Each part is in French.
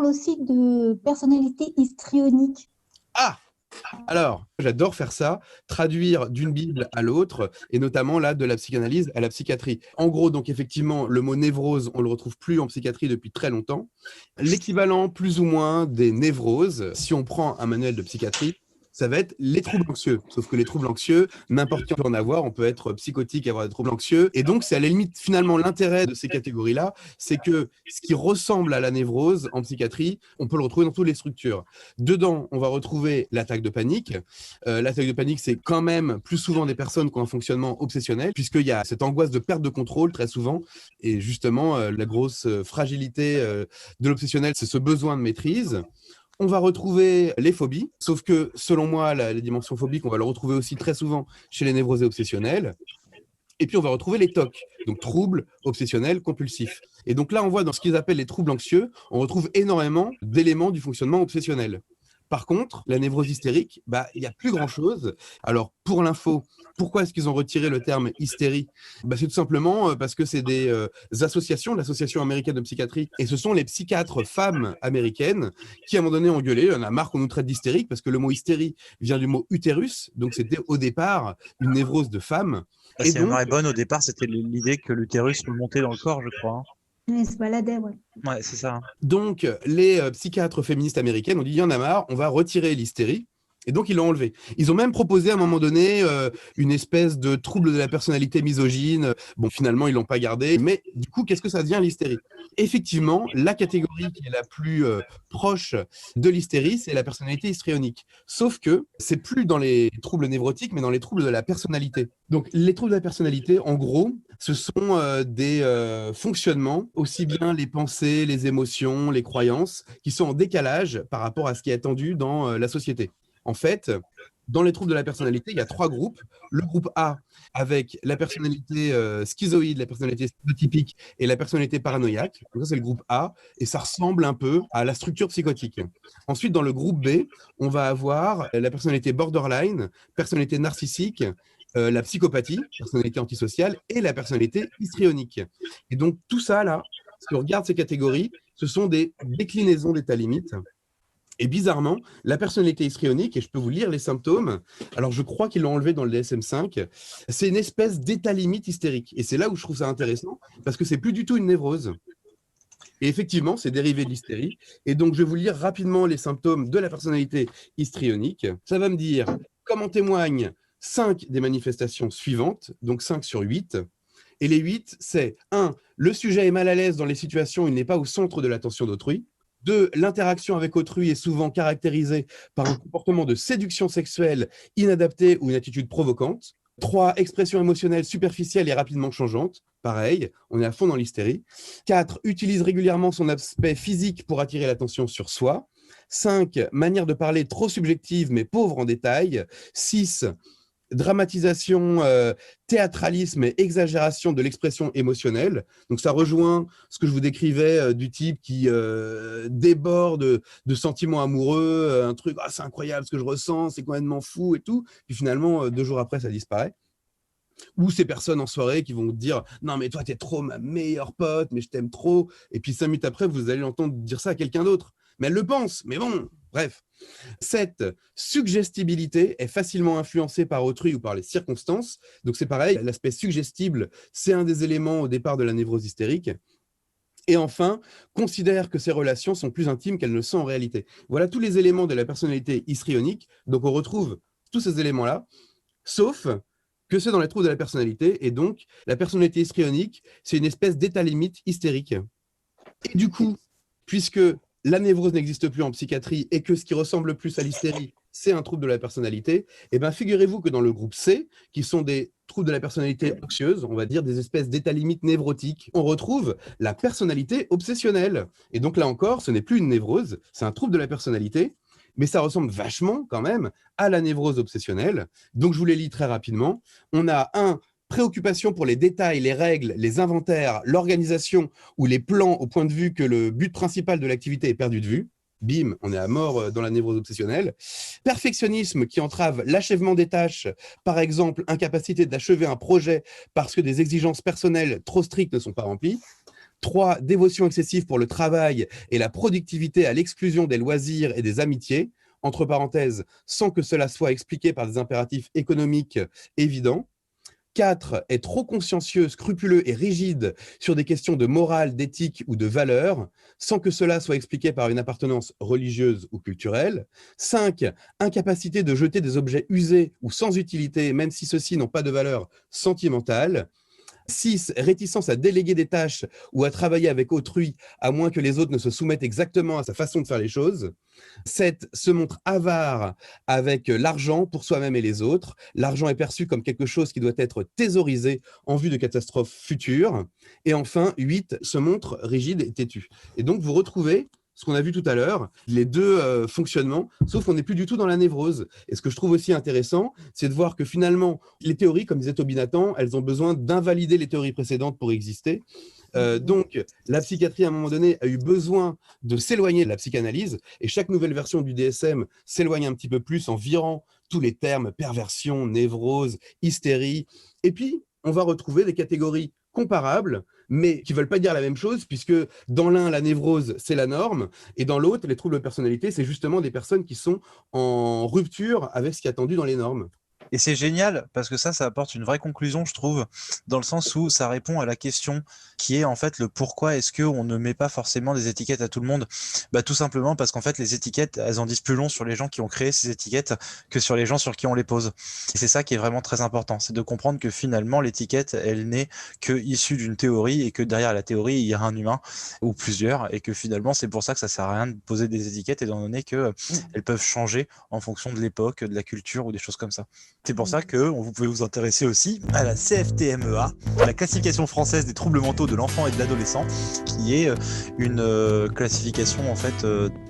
aussi de personnalité histrionique. Ah! Alors, j'adore faire ça, traduire d'une Bible à l'autre, et notamment là, de la psychanalyse à la psychiatrie. En gros, donc effectivement, le mot névrose, on le retrouve plus en psychiatrie depuis très longtemps. L'équivalent plus ou moins des névroses, si on prend un manuel de psychiatrie, ça va être les troubles anxieux. Sauf que les troubles anxieux, n'importe qui peut en avoir. On peut être psychotique et avoir des troubles anxieux. Et donc, c'est à la limite, finalement, l'intérêt de ces catégories-là, c'est que ce qui ressemble à la névrose en psychiatrie, on peut le retrouver dans toutes les structures. Dedans, on va retrouver l'attaque de panique. L'attaque de panique, c'est quand même plus souvent des personnes qui ont un fonctionnement obsessionnel, puisqu'il y a cette angoisse de perte de contrôle très souvent. Et justement, la grosse fragilité de l'obsessionnel, c'est ce besoin de maîtrise. On va retrouver les phobies, sauf que selon moi, les dimensions phobiques, on va le retrouver aussi très souvent chez les névrosés obsessionnels. Et puis on va retrouver les TOC, donc troubles obsessionnels compulsifs. Et donc là, on voit dans ce qu'ils appellent les troubles anxieux, on retrouve énormément d'éléments du fonctionnement obsessionnel. Par contre, la névrose hystérique, il n'y a plus grand-chose. Alors, pour l'info, pourquoi est-ce qu'ils ont retiré le terme hystérie? C'est tout simplement parce que c'est des associations, l'Association américaine de psychiatrie, et ce sont les psychiatres femmes américaines qui, à un moment donné, ont gueulé, on a marre qu'on nous traite d'hystérique, parce que le mot hystérie vient du mot utérus, donc c'était au départ une névrose de femme. Si ma mémoire est bonne, au départ, c'était l'idée que l'utérus remontait dans le corps, je crois. Il se baladait, ouais. Ouais, c'est ça. Donc, les psychiatres féministes américaines ont dit, il y en a marre, on va retirer l'hystérie. Et donc, ils l'ont enlevé. Ils ont même proposé à un moment donné une espèce de trouble de la personnalité misogyne. Bon, finalement, ils ne l'ont pas gardé. Mais du coup, qu'est-ce que ça devient l'hystérie? Effectivement, la catégorie qui est la plus proche de l'hystérie, c'est la personnalité histrionique. Sauf que c'est plus dans les troubles névrotiques, mais dans les troubles de la personnalité. Donc, les troubles de la personnalité, en gros, ce sont des fonctionnements, aussi bien les pensées, les émotions, les croyances, qui sont en décalage par rapport à ce qui est attendu dans la société. En fait, dans les troubles de la personnalité, il y a 3 groupes. Le groupe A, avec la personnalité schizoïde, la personnalité stéréotypique et la personnalité paranoïaque. Donc ça, c'est le groupe A, et ça ressemble un peu à la structure psychotique. Ensuite, dans le groupe B, on va avoir la personnalité borderline, personnalité narcissique, la psychopathie, personnalité antisociale, et la personnalité histrionique. Et donc, tout ça, là, si on regarde ces catégories, ce sont des déclinaisons d'état limite. Et bizarrement, la personnalité histrionique, et je peux vous lire les symptômes, alors je crois qu'ils l'ont enlevé dans le DSM-5, c'est une espèce d'état limite hystérique. Et c'est là où je trouve ça intéressant, parce que c'est plus du tout une névrose. Et effectivement, c'est dérivé de l'hystérie. Et donc, je vais vous lire rapidement les symptômes de la personnalité histrionique. Ça va me dire, comme en témoignent 5 des manifestations suivantes, donc 5 sur 8. Et les 8, c'est 1. Le sujet est mal à l'aise dans les situations où il n'est pas au centre de l'attention d'autrui. 2. L'interaction avec autrui est souvent caractérisée par un comportement de séduction sexuelle inadapté ou une attitude provocante. 3. Expression émotionnelle superficielle et rapidement changeante. Pareil, on est à fond dans l'hystérie. 4. Utilise régulièrement son aspect physique pour attirer l'attention sur soi. 5. Manière de parler trop subjective mais pauvre en détails. 6. Dramatisation, théâtralisme et exagération de l'expression émotionnelle. Donc ça rejoint ce que je vous décrivais du type qui déborde de sentiments amoureux, un truc, c'est incroyable ce que je ressens, c'est complètement fou et tout. Puis finalement, 2 jours après, ça disparaît. Ou ces personnes en soirée qui vont vous dire « Non, mais toi, t'es trop ma meilleure pote, mais je t'aime trop. » Et puis 5 minutes après, vous allez l'entendre dire ça à quelqu'un d'autre. Mais elle le pense, mais bon, bref. Cette suggestibilité est facilement influencée par autrui ou par les circonstances. Donc c'est pareil, l'aspect suggestible, c'est un des éléments au départ de la névrose hystérique. Et enfin, considère que ces relations sont plus intimes qu'elles ne le sont en réalité. Voilà tous les éléments de la personnalité histrionique. Donc on retrouve tous ces éléments-là, sauf que c'est dans les troubles de la personnalité. Et donc, la personnalité histrionique, c'est une espèce d'état limite hystérique. Et du coup, puisque la névrose n'existe plus en psychiatrie et que ce qui ressemble plus à l'hystérie, c'est un trouble de la personnalité, et bien figurez-vous que dans le groupe C, qui sont des troubles de la personnalité anxieuse, on va dire des espèces d'états limites névrotiques, on retrouve la personnalité obsessionnelle. Et donc là encore, ce n'est plus une névrose, c'est un trouble de la personnalité, mais ça ressemble vachement quand même à la névrose obsessionnelle. Donc je vous les lis très rapidement. On a préoccupation pour les détails, les règles, les inventaires, l'organisation ou les plans au point de vue que le but principal de l'activité est perdu de vue. Bim, on est à mort dans la névrose obsessionnelle. Perfectionnisme qui entrave l'achèvement des tâches, par exemple, incapacité d'achever un projet parce que des exigences personnelles trop strictes ne sont pas remplies. 3, dévotion excessive pour le travail et la productivité à l'exclusion des loisirs et des amitiés, entre parenthèses, sans que cela soit expliqué par des impératifs économiques évidents. 4, est trop consciencieux, scrupuleux et rigide sur des questions de morale, d'éthique ou de valeur, sans que cela soit expliqué par une appartenance religieuse ou culturelle. 5, incapacité de jeter des objets usés ou sans utilité, même si ceux-ci n'ont pas de valeur sentimentale. 6, réticence à déléguer des tâches ou à travailler avec autrui, à moins que les autres ne se soumettent exactement à sa façon de faire les choses. 7, se montre avare avec l'argent pour soi-même et les autres. L'argent est perçu comme quelque chose qui doit être thésaurisé en vue de catastrophes futures. Et enfin, 8, se montre rigide et têtu. Et donc, vous retrouvez ce qu'on a vu tout à l'heure, les deux fonctionnements, sauf qu'on n'est plus du tout dans la névrose. Et ce que je trouve aussi intéressant, c'est de voir que finalement, les théories, comme disait Toby Nathan, elles ont besoin d'invalider les théories précédentes pour exister. Donc, la psychiatrie, à un moment donné, a eu besoin de s'éloigner de la psychanalyse, et chaque nouvelle version du DSM s'éloigne un petit peu plus en virant tous les termes perversion, névrose, hystérie. Et puis, on va retrouver des catégories comparables, mais qui ne veulent pas dire la même chose, puisque dans l'un, la névrose, c'est la norme, et dans l'autre, les troubles de personnalité, c'est justement des personnes qui sont en rupture avec ce qui est attendu dans les normes. Et c'est génial parce que ça apporte une vraie conclusion, je trouve, dans le sens où ça répond à la question qui est en fait le pourquoi est-ce qu'on ne met pas forcément des étiquettes à tout le monde. Bah, tout simplement parce qu'en fait, les étiquettes, elles en disent plus long sur les gens qui ont créé ces étiquettes que sur les gens sur qui on les pose. Et c'est ça qui est vraiment très important, c'est de comprendre que finalement, l'étiquette, elle n'est que issue d'une théorie et que derrière la théorie, il y a un humain ou plusieurs et que finalement, c'est pour ça que ça sert à rien de poser des étiquettes étant donné qu'elles peuvent changer en fonction de l'époque, de la culture ou des choses comme ça. C'est pour ça que vous pouvez vous intéresser aussi à la CFTMEA, la classification française des troubles mentaux de l'enfant et de l'adolescent, qui est une classification en fait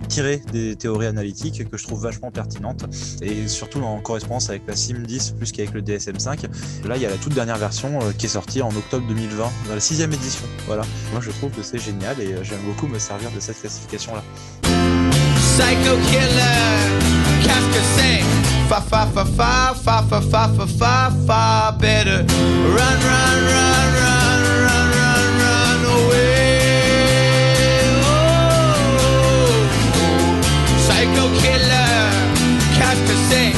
tirée des théories analytiques que je trouve vachement pertinente et surtout en correspondance avec la CIM-10 plus qu'avec le DSM-5. Là, il y a la toute dernière version qui est sortie en octobre 2020, dans la 6e édition. Voilà, moi je trouve que c'est génial et j'aime beaucoup me servir de cette classification-là. Psycho killer, qu'est-ce que c'est? Fa fa fa fa fa fa fa fa fa fa. Better run run run run run run run away. Oh, psycho killer, qu'est-ce que c'est?